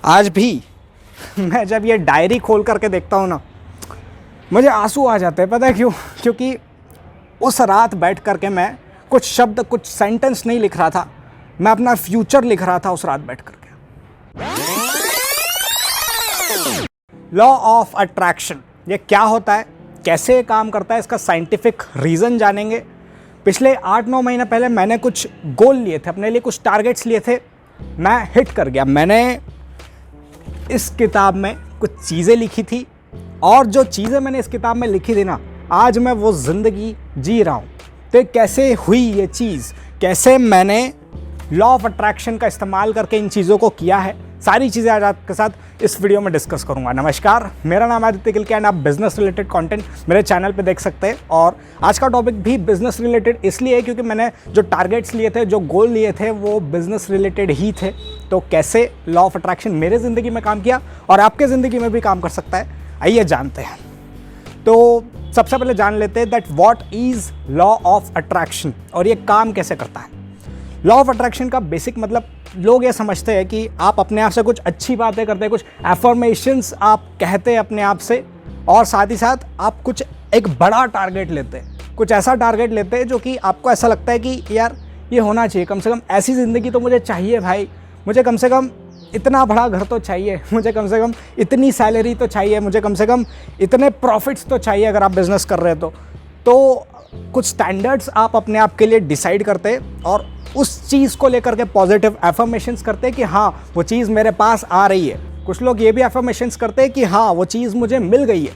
आज भी मैं जब ये डायरी खोल करके देखता हूँ ना, मुझे आंसू आ जाते हैं। पता है क्यों? क्योंकि उस रात बैठ करके मैं कुछ शब्द, कुछ सेंटेंस नहीं लिख रहा था, मैं अपना फ्यूचर लिख रहा था उस रात बैठ करके। लॉ ऑफ अट्रैक्शन ये क्या होता है, कैसे ये काम करता है, इसका साइंटिफिक रीज़न जानेंगे। पिछले 8-9 महीने पहले मैंने कुछ गोल लिए थे, अपने लिए कुछ टारगेट्स लिए थे, मैं हिट कर गया। मैंने इस किताब में कुछ चीज़ें लिखी थी और जो चीज़ें मैंने इस किताब में लिखी थी ना, आज मैं वो ज़िंदगी जी रहा हूँ। तो कैसे हुई ये चीज़, कैसे मैंने लॉ ऑफ अट्रैक्शन का इस्तेमाल करके इन चीज़ों को किया है, सारी चीज़ें आज आपके साथ इस वीडियो में डिस्कस करूंगा। नमस्कार, मेरा नाम आदित्य किलके एंड आप बिजनेस रिलेटेड कंटेंट मेरे चैनल पे देख सकते हैं। और आज का टॉपिक भी बिजनेस रिलेटेड इसलिए है क्योंकि मैंने जो टारगेट्स लिए थे, जो गोल लिए थे, वो बिजनेस रिलेटेड ही थे। तो कैसे लॉ ऑफ अट्रैक्शन मेरे ज़िंदगी में काम किया और आपके ज़िंदगी में भी काम कर सकता है, आइए जानते हैं। तो सबसे पहले जान लेते हैं that what is law of attraction और ये काम कैसे करता है। लॉ ऑफ अट्रैक्शन का बेसिक मतलब, लोग ये समझते हैं कि आप अपने आप से कुछ अच्छी बातें करते हैं, कुछ एफर्मेशंस आप कहते हैं अपने आप से, और साथ ही साथ आप कुछ एक बड़ा टारगेट लेते हैं, कुछ ऐसा टारगेट लेते हैं जो कि आपको ऐसा लगता है कि यार ये होना चाहिए, कम से कम ऐसी ज़िंदगी तो मुझे चाहिए भाई, मुझे कम से कम इतना बड़ा घर तो चाहिए, मुझे कम से कम इतनी सैलरी तो चाहिए, मुझे कम से कम इतने प्रॉफिट्स तो चाहिए अगर आप बिज़नेस कर रहे हो तो कुछ स्टैंडर्ड्स आप अपने आप के लिए डिसाइड करते हैं और उस चीज़ को लेकर के पॉजिटिव एफर्मेशंस करते हैं कि हाँ वो चीज़ मेरे पास आ रही है। कुछ लोग ये भी एफर्मेशंस करते हैं कि हाँ वो चीज़ मुझे मिल गई है।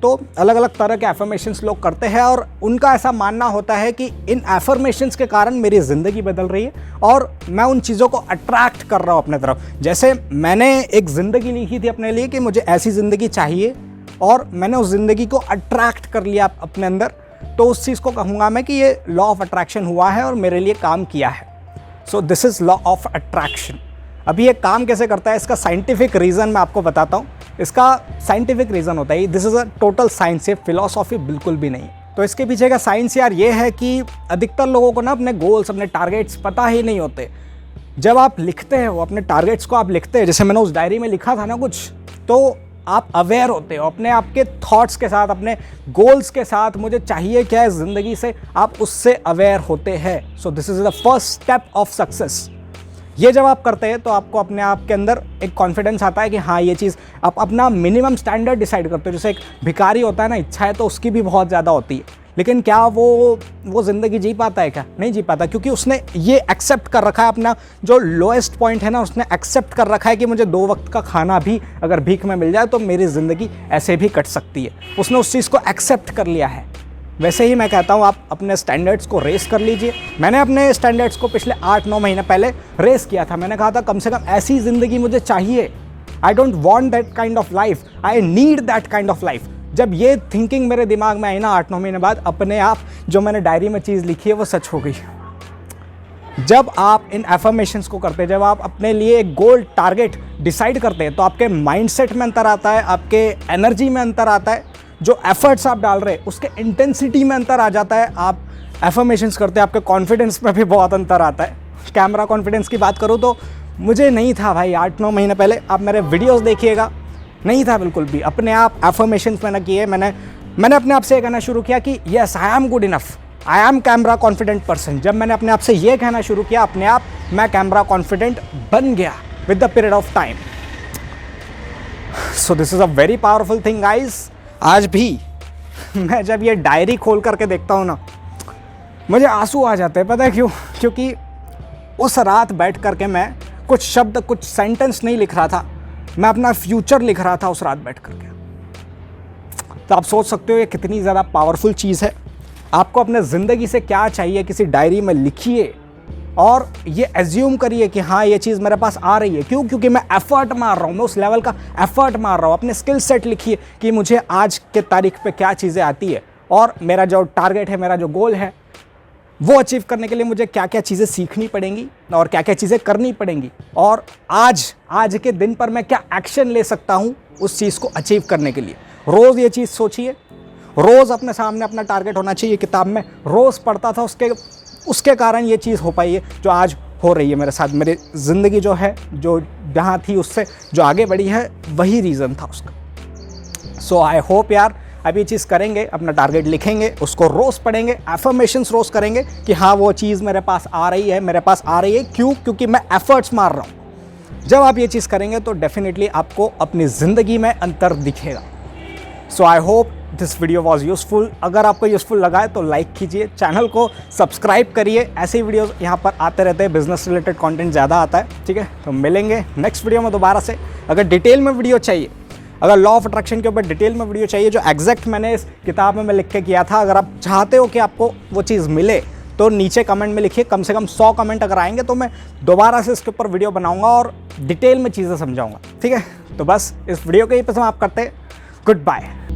तो अलग अलग तरह के एफर्मेशंस लोग करते हैं और उनका ऐसा मानना होता है कि इन एफर्मेशंस के कारण मेरी ज़िंदगी बदल रही है और मैं उन चीज़ों को अट्रैक्ट कर रहा हूँ अपने तरफ। जैसे मैंने एक ज़िंदगी लिखी थी अपने लिए कि मुझे ऐसी ज़िंदगी चाहिए और मैंने उस ज़िंदगी को अट्रैक्ट कर लिया अपने अंदर, तो उस चीज़ को कहूँगा मैं कि ये लॉ ऑफ अट्रैक्शन हुआ है और मेरे लिए काम किया है। So this is law of attraction. अभी ये काम कैसे करता है, इसका साइंटिफिक रीज़न मैं आपको बताता हूँ। इसका साइंटिफिक रीज़न होता है, this is a total science, ये फिलॉसॉफी बिल्कुल भी नहीं। तो इसके पीछे का साइंस यार ये है कि अधिकतर लोगों को ना अपने गोल्स, अपने टारगेट्स पता ही नहीं होते। जब आप लिखते हैं वो अपने टारगेट्स को आप लिखते हैं, जैसे मैंने उस डायरी में लिखा था ना कुछ, तो आप अवेयर होते हो अपने आपके थॉट्स के साथ, अपने गोल्स के साथ, मुझे चाहिए क्या है ज़िंदगी से, आप उससे अवेयर होते हैं। So this is the first step of success. ये जब आप करते हैं तो आपको अपने आप के अंदर एक कॉन्फिडेंस आता है कि हाँ ये चीज़, आप अपना मिनिमम स्टैंडर्ड डिसाइड करते हो। जैसे एक भिखारी होता है ना, इच्छाएं तो उसकी भी बहुत ज़्यादा होती है, लेकिन क्या वो ज़िंदगी जी पाता है? क्या नहीं जी पाता, क्योंकि उसने ये एक्सेप्ट कर रखा है, अपना जो लोएस्ट पॉइंट है ना, उसने एक्सेप्ट कर रखा है कि मुझे 2 वक्त का खाना भी अगर भीख में मिल जाए तो मेरी ज़िंदगी ऐसे भी कट सकती है। उसने उस चीज़ को एक्सेप्ट कर लिया है। वैसे ही मैं कहता हूँ आप अपने स्टैंडर्ड्स को रेस कर लीजिए। मैंने अपने स्टैंडर्ड्स को पिछले 8-9 महीने पहले रेस किया था। मैंने कहा था कम से कम ऐसी ज़िंदगी मुझे चाहिए। I don't want that kind of life, I need that kind of life. जब ये थिंकिंग मेरे दिमाग में आई ना 8-9 महीने बाद, अपने आप जो मैंने डायरी में चीज़ लिखी है वो सच हो गई। जब आप इन एफर्मेशंस को करते हैं, जब आप अपने लिए एक गोल टारगेट डिसाइड करते हैं, तो आपके माइंडसेट में अंतर आता है, आपके एनर्जी में अंतर आता है, जो एफर्ट्स आप डाल रहे हैं उसके इंटेंसिटी में अंतर आ जाता है। आप एफर्मेशंस करते हैं, आपके कॉन्फिडेंस में भी बहुत अंतर आता है। कैमरा कॉन्फिडेंस की बात करूँ तो मुझे नहीं था भाई 8-9 महीने पहले, आप मेरे वीडियोज़ देखिएगा, नहीं था बिल्कुल भी। अपने आप एफर्मेशंस मैंने किए, मैंने अपने आप से ये कहना शुरू किया कि yes I am good enough, I am camera confident person. जब मैंने अपने आप से ये कहना शुरू किया, अपने आप मैं कैमरा कॉन्फिडेंट बन गया with the period of time. So this is a very powerful thing guys. आज भी मैं जब ये डायरी खोल करके देखता हूँ ना, मुझे आंसू आ जाते हैं। पता है क्यों? क्योंकि उस रात बैठ करके मैं कुछ शब्द, कुछ सेंटेंस नहीं लिख रहा था, मैं अपना फ्यूचर लिख रहा था उस रात बैठ करके। तो आप सोच सकते हो ये कितनी ज़्यादा पावरफुल चीज़ है। आपको अपने ज़िंदगी से क्या चाहिए किसी डायरी में लिखिए और ये एज्यूम करिए कि हाँ ये चीज़ मेरे पास आ रही है। क्यों? क्योंकि मैं एफर्ट मार रहा हूँ, मैं उस लेवल का एफर्ट मार रहा हूँ। अपने स्किल सेट लिखिए कि मुझे आज के तारीख पे क्या चीज़ें आती है और मेरा जो टारगेट है, मेरा जो गोल है, वो अचीव करने के लिए मुझे क्या क्या चीज़ें सीखनी पड़ेंगी और क्या क्या चीज़ें करनी पड़ेंगी, और आज के दिन पर मैं क्या एक्शन ले सकता हूँ उस चीज़ को अचीव करने के लिए। रोज़ ये चीज़ सोचिए, रोज़ अपने सामने अपना टारगेट होना चाहिए। किताब में रोज़ पढ़ता था, उसके कारण ये चीज़ हो पाई है जो आज हो रही है मेरे साथ। मेरी ज़िंदगी जो है, जो जहाँ थी उससे जो आगे बढ़ी है वही रीज़न था उसका। सो आई होप यार अब ये चीज़ करेंगे, अपना टारगेट लिखेंगे, उसको रोज़ पढ़ेंगे, एफर्मेशंस रोज़ करेंगे कि हाँ वो चीज़ मेरे पास आ रही है, मेरे पास आ रही है। क्यों? क्योंकि मैं एफर्ट्स मार रहा हूँ। जब आप ये चीज़ करेंगे तो डेफिनेटली आपको अपनी ज़िंदगी में अंतर दिखेगा। So I hope this video was useful. अगर आपको यूज़फुल लगा है तो लाइक कीजिए, चैनल को सब्सक्राइब करिए। ऐसे ही वीडियोस यहाँ पर आते रहते हैं, बिजनेस रिलेटेड कंटेंट ज़्यादा आता है। ठीक है, तो मिलेंगे नेक्स्ट वीडियो में दोबारा से। अगर डिटेल में वीडियो चाहिए, अगर लॉ ऑफ अट्रैक्शन के ऊपर डिटेल में वीडियो चाहिए जो एग्जैक्ट मैंने इस किताब में मैं लिख के किया था, अगर आप चाहते हो कि आपको वो चीज़ मिले तो नीचे कमेंट में लिखिए। कम से कम 100 कमेंट अगर आएंगे तो मैं दोबारा से इसके ऊपर वीडियो बनाऊंगा और डिटेल में चीज़ें समझाऊंगा। ठीक है, तो बस इस वीडियो को ही पे समाप्त करते हैं। Good bye.